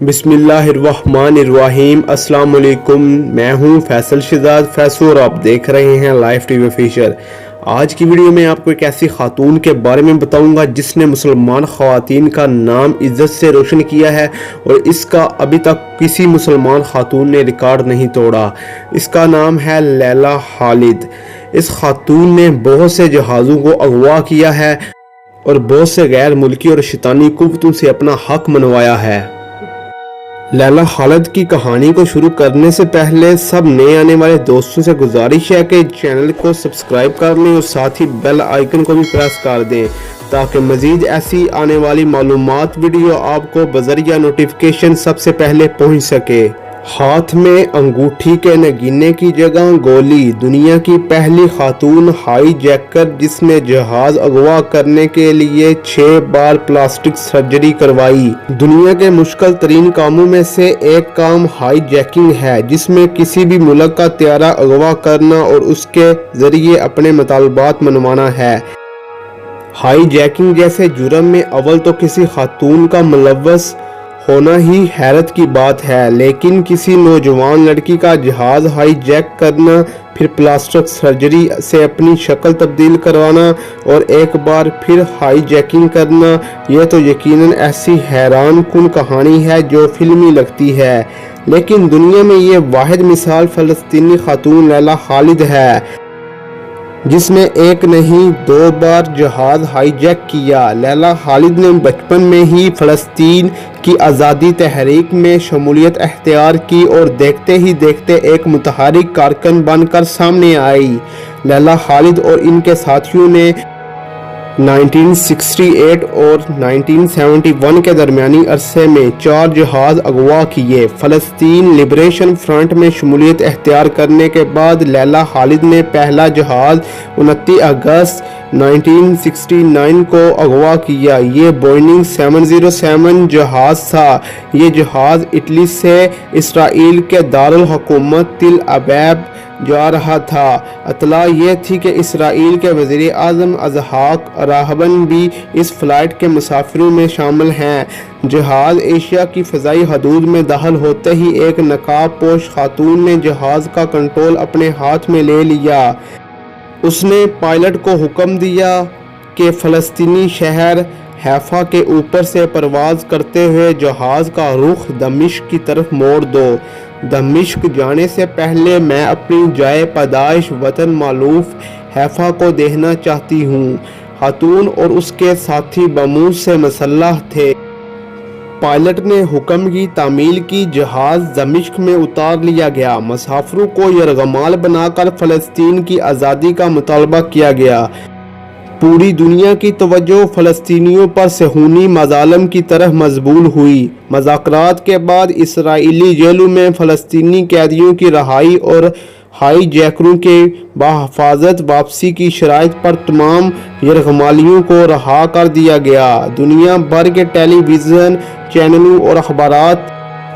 बिस्मिल्लाहिर्रहमानिर्रहीम। अस्सलाम वालेकुम। मैं हूं फैसल शहजाद फैसू और आप देख रहे हैं लाइव टीवी ऑफिशियल। आज की वीडियो में आपको एक ऐसी खातून के बारे में बताऊंगा जिसने मुसलमान ख़वातीन का नाम इज़्ज़त से रोशन किया है और इसका अभी तक किसी मुसलमान खातून ने रिकॉर्ड नहीं तोड़ा। इसका नाम है लैला खालिद। इस खातून ने बहुत से जहाज़ों को अगवा किया है और बहुत से गैर मुल्की और शैतानी कुव्वतों से अपना हक मनवाया है। लैला खालिद की कहानी को शुरू करने से पहले सब नए आने वाले दोस्तों से गुजारिश है कि चैनल को सब्सक्राइब कर लें और साथ ही बेल आइकन को भी प्रेस कर दें ताकि मज़ीद ऐसी आने वाली मालूमात वीडियो आपको बज़रिया नोटिफिकेशन सबसे पहले पहुंच सके। हाथ में अंगूठी के नगीने की जगह गोली। दुनिया की पहली खातून हाई जैकर जिसने जहाज अगवा करने के लिए 6 बार प्लास्टिक सर्जरी करवाई। दुनिया के मुश्किल तरीन कामों में से एक काम हाई जैकिंग है, जिसमें किसी भी मुल्क का त्यारा अगवा करना और उसके जरिए अपने मुतालबात मनवाना है। हाई जैकिंग जैसे जुर्म में अव्वल तो किसी खातून का मुलव्वस होना ही हैरत की बात है, लेकिन किसी नौजवान लड़की का जहाज हाई जैक करना, फिर प्लास्टिक सर्जरी से अपनी शक्ल तब्दील करवाना और एक बार फिर हाई जैकिंग करना, यह तो यकीनन ऐसी हैरान कुन कहानी है जो फिल्मी लगती है। लेकिन दुनिया में ये वाहिद मिसाल फ़लस्तीनी खातून लैला खालिद है जिसने एक नहीं 2 बार जहाज हाईजैक किया। लैला खालिद ने बचपन में ही फ़लस्तीन की आज़ादी तहरीक में शमूलियत अख्तियार की और देखते ही देखते एक मुतहरिक कारकुन बनकर सामने आई। लैला खालिद और इनके साथियों ने 1968 और 1971 के दरमियानी अरसे में 4 जहाज अगवा किए। फ़लस्तीन लिबरेशन फ्रंट में शमूलियत अख्तियार करने के बाद लैला खालिद ने पहला जहाज 29 अगस्त 1969 को अगवा किया। ये बोइंग 707 जहाज था। ये जहाज इटली से इसराइल के दारुल हुकूमत तिल अबैब जा रहा था। अतला ये थी कि इसराइल के वज़ीर आज़म इज़हाक राहबन भी इस फ़्लाइट के मुसाफिरों में शामिल हैं। जहाज़ एशिया की फ़ज़ाई हदूद में दाखिल होते ही एक नकाब पोश खातून ने जहाज़ का कंट्रोल अपने हाथ में ले लिया। उसने पायलट को हुक्म दिया कि फ़लस्तीनी शहर हैफा के ऊपर से परवाज़ करते हुए जहाज़ का रुख दमिश्क की तरफ मोड़ दो। दमिश्क जाने से पहले मैं अपनी जाए पैदाइश वतन मालूफ हैफा को देखना चाहती हूँ। खातून और उसके साथी बमूज से मसल्लह थे। पायलट ने हुक्म की तामील की। जहाज दमिश्क में उतार लिया गया। मुसाफिरों को यरगमाल बनाकर फ़लस्तीन की आज़ादी का मुतालबा किया गया। पूरी दुनिया की तवज्जो फ़लस्तीनियों पर सहूनी मज़ालिम की तरफ मजबूल हुई। मज़ाकरात के बाद इसराइली जेलों में फ़लस्तीनी कैदियों की रहाई और हाई जैकरों के बाहिफाजत वापसी की शराइत पर तमाम यरगमालियों को रहा कर दिया गया। दुनिया भर के टेलीविज़न चैनलों और अखबारात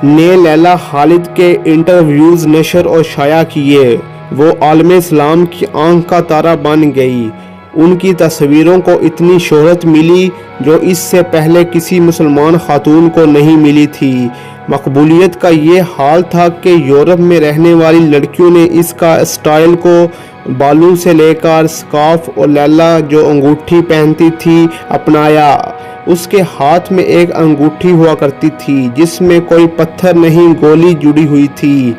ने लैला खालिद के इंटरव्यूज़ नशर और शाया किए। वो आलम इस्लाम की आंख का तारा बन गई। उनकी तस्वीरों को इतनी शोहरत मिली जो इससे पहले किसी मुसलमान खातून को नहीं मिली थी। मकबूलियत का ये हाल था कि यूरोप में रहने वाली लड़कियों ने इसका स्टाइल को बालों से लेकर स्कार्फ और लैला जो अंगूठी पहनती थी अपनाया। उसके हाथ में एक अंगूठी हुआ करती थी जिसमें कोई पत्थर नहीं गोली जुड़ी हुई थी।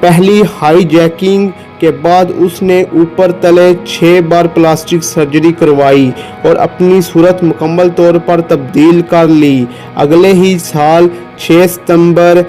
पहली हाई जैकिंग के बाद उसने ऊपर तले 6 बार प्लास्टिक सर्जरी करवाई और अपनी सूरत मुकम्मल तौर पर तब्दील कर ली। अगले ही साल 6 सितंबर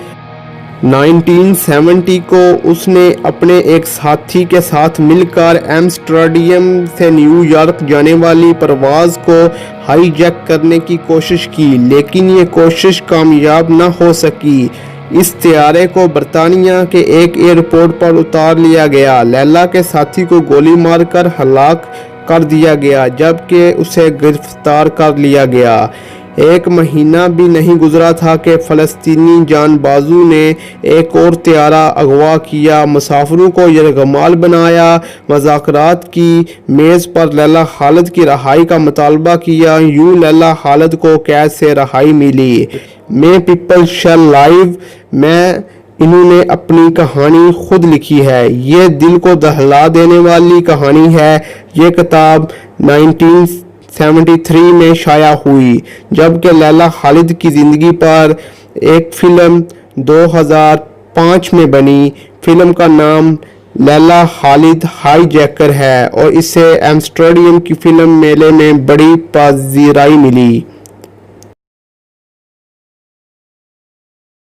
1970 को उसने अपने एक साथी के साथ मिलकर एम्स्टर्डम से न्यूयॉर्क जाने वाली परवाज़ को हाईजैक करने की कोशिश की, लेकिन ये कोशिश कामयाब न हो सकी। इस तैयारे को बरतानिया के एक एयरपोर्ट पर उतार लिया गया। लैला के साथी को गोली मारकर हलाक कर दिया गया जबकि उसे गिरफ्तार कर लिया गया। ایک مہینہ بھی نہیں گزرا تھا کہ فلسطینی جان بازوں نے ایک اور طیارہ اغوا کیا، مسافروں کو یرغمال بنایا، مذاکرات کی میز پر لیلا خالد کی رہائی کا مطالبہ کیا۔ یوں لیلا خالد کو قید سے رہائی ملی۔ میں پیپل شیل لائیو میں انہوں نے اپنی کہانی خود لکھی ہے۔ یہ دل کو دہلا دینے والی کہانی ہے۔ یہ کتاب 1973 میں شائع ہوئی، جبکہ لیلا خالد کی زندگی پر ایک فلم 2005 میں بنی۔ فلم کا نام لیلا خالد ہائی جیکر ہے اور اسے ایمسٹرڈیم کی فلم میلے میں بڑی پذیرائی ملی۔